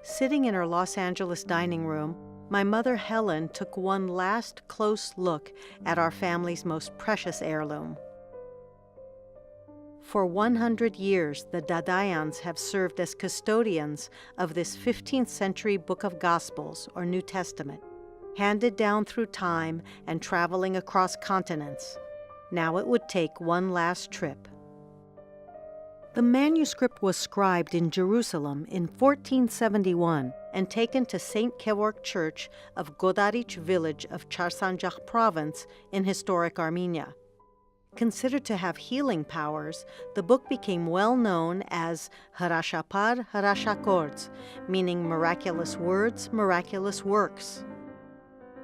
Sitting in her Los Angeles dining room, my mother Helen took one last close look at our family's most precious heirloom. For 100 years, the Dadaians have served as custodians of this 15th century Book of Gospels, or New Testament, handed down through time and traveling across continents. Now it would take one last trip. The manuscript was scribed in Jerusalem in 1471 and taken to St. Kevork Church of Godaric village of Charsanjak province in historic Armenia. Considered to have healing powers, the book became well known as Harashapar Harashakords, meaning miraculous words, miraculous works.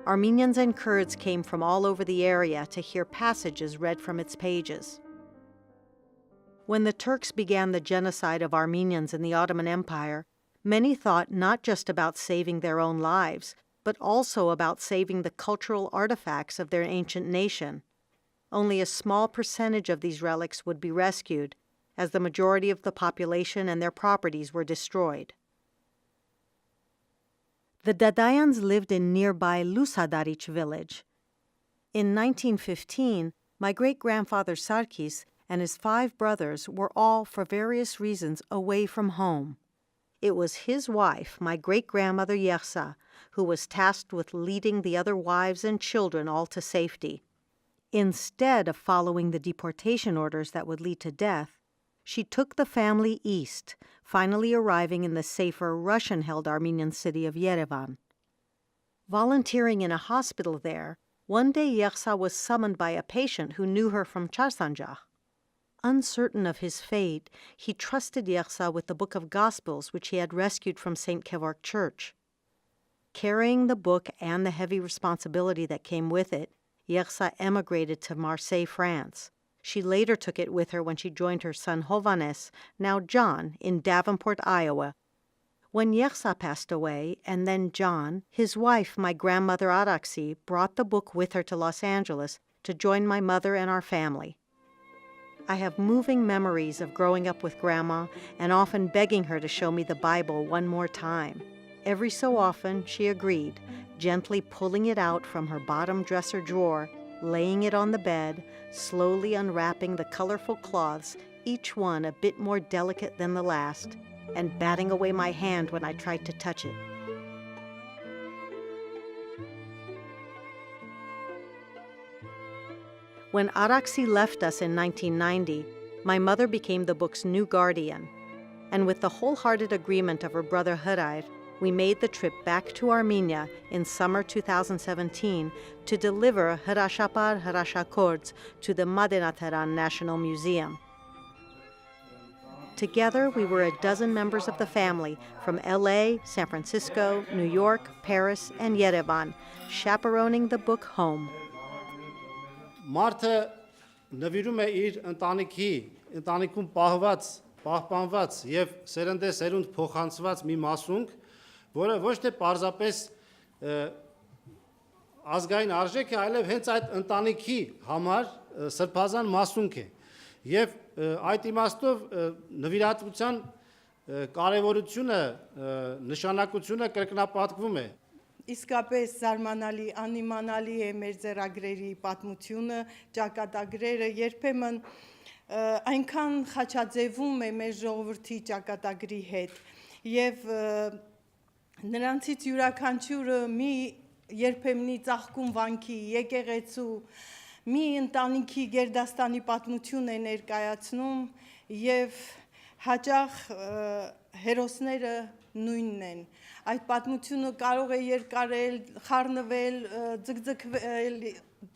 Armenians and Kurds came from all over the area to hear passages read from its pages. When the Turks began the genocide of Armenians in the Ottoman Empire, many thought not just about saving their own lives, but also about saving the cultural artifacts of their ancient nation. Only a small percentage of these relics would be rescued, as the majority of the population and their properties were destroyed. The Dadaians lived in nearby Lusadaric village. In 1915, my great-grandfather Sarkis and his 5 brothers were all, for various reasons, away from home. It was his wife, my great-grandmother Yersa, who was tasked with leading the other wives and children all to safety. Instead of following the deportation orders that would lead to death, she took the family east, finally arriving in the safer Russian-held Armenian city of Yerevan. Volunteering in a hospital there, one day Yersa was summoned by a patient who knew her from Charsanjak. Uncertain of his fate, he trusted Yersa with the Book of Gospels which he had rescued from St. Kevork Church. Carrying the book and the heavy responsibility that came with it, Yersa emigrated to Marseille, France. She later took it with her when she joined her son Hovannes, now John, in Davenport, Iowa. When Yersa passed away, and then John, his wife, my grandmother Araksi, brought the book with her to Los Angeles to join my mother and our family. I have moving memories of growing up with Grandma and often begging her to show me the Bible one more time. Every so often, she agreed, gently pulling it out from her bottom dresser drawer, laying it on the bed, slowly unwrapping the colorful cloths, each one a bit more delicate than the last, and batting away my hand when I tried to touch it. When Araksi left us in 1990, my mother became the book's new guardian, and with the wholehearted agreement of her brother Harair, we made the trip back to Armenia in summer 2017 to deliver Harashapar Harashakords to the Madenateran National Museum. Together, we were a dozen members of the family from LA, San Francisco, New York, Paris, and Yerevan, chaperoning the book home. Մարդը նվիրում է իր ընտանիքում պահպանված եւ սերնդեսերունդ փոխանցված մի մասունք, որը ոչ թե պարզապես ազգային արժեք է, այլև հենց այդ ընտանիքի համար սրբազան մասունք է։ Եվ այդ իմաստով նվիրատվության կարևորությունը, նշանակությունը կրկնապատկվում է։ Իսկապես զարմանալի, անիմանալի է մեր ձեռագրերի պատմությունը, ճակատագրերը երբեմն այնքան խաչաձևում է մեր ժողովրդի ճակատագրի հետ եւ նրանցից յուրաքանչյուրը մի երբեմնի ծաղկուն վանքի, եկեղեցու, մի ընտանիքի գերդաստանի պատմություն է ներկայացնում եւ հաճախ հերոսները նույնն են։ Այդ պատմությունը կարող է երկարել, խառնվել, ձգձգվել,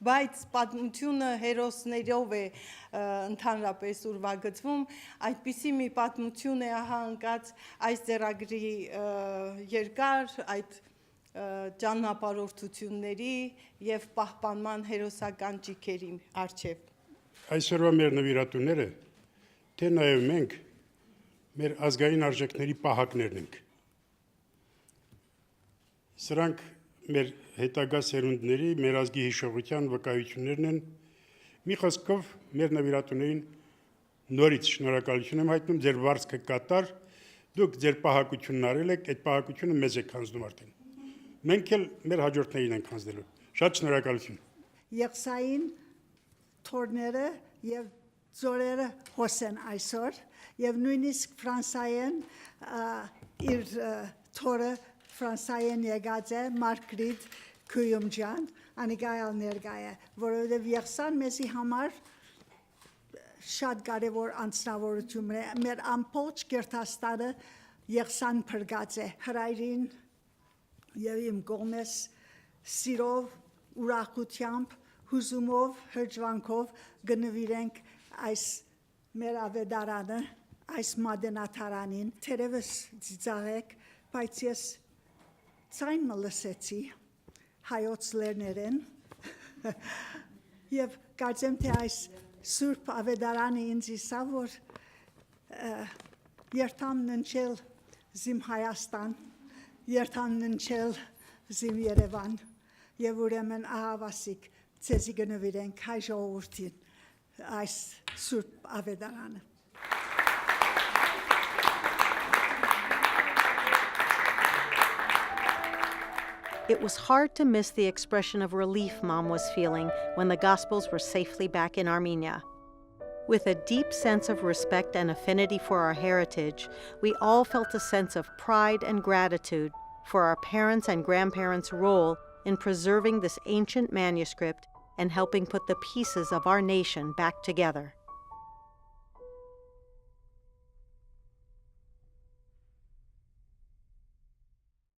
բայց պատմությունը հերոսներով է ընդհանրապես ուրվագծվում, այդպիսի մի պատմություն է ահա ընկած այս ձեռագրի երկար, այդ ճանապարհորդությունների եւ պահպանման հերոսական ճիգերի առջեւ։ Այսօրվա մեր նվիրատուները, թե նաեւ մենք մեր ազգային արժեքների պահակներն ենք։ Սրանք մեր հետագա սերունդների, մեր ազգի հիշողության վկայություններն են։ Մի խոսքով մեր նվիրատուներին նորից շնորհակալություն եմ հայտնում ձեր վարձքը կատար, Դուք ձեր պահակությունն արել եք, այդ պահակությունը մեզ եք հանձնում արդեն։ Մենք էլ մեր հաջորդներին ենք հանձնելու։ Շատ շնորհակալություն։ Եղսային թորները եւ ծորերը հոսեն այսօր եւ նույնիսկ Ֆրանսիան իր թորը Ֆրանսիան եկած է Մարգրիտ Քույումջան, անիկայալ ներկայ է, որովհետեւ Եղսան մեզի համար շատ կարևոր անձնավորություն է, մեր ամբողջ Գերտաստանը Եղսան փրկած է, հրայրին եւ իմ կողմես սիրով, ուրախությամբ, հուզումով, հրճվանքով գնվիրենք այս մեր ավետարանը, այս մատենաթարանին, թերևս ծիծաղեք, բայց ես ցայնը լսեցի հայոց լերներեն եւ կարծեմ թե այս Սուրբ ավետարանը ինձ իսա, որ երթամ ննչել զիմ Հայաստան, երթամ ննչել զիմ Երևան եւ ուրեմն ահավասիկ ցեզի գնվիրենք հայ ժողովրդին այս Սուրբ ավետարանը։ It was hard to miss the expression of relief Mom was feeling when the Gospels were safely back in Armenia. With a deep sense of respect and affinity for our heritage, we all felt a sense of pride and gratitude for our parents' and grandparents' role in preserving this ancient manuscript and helping put the pieces of our nation back together.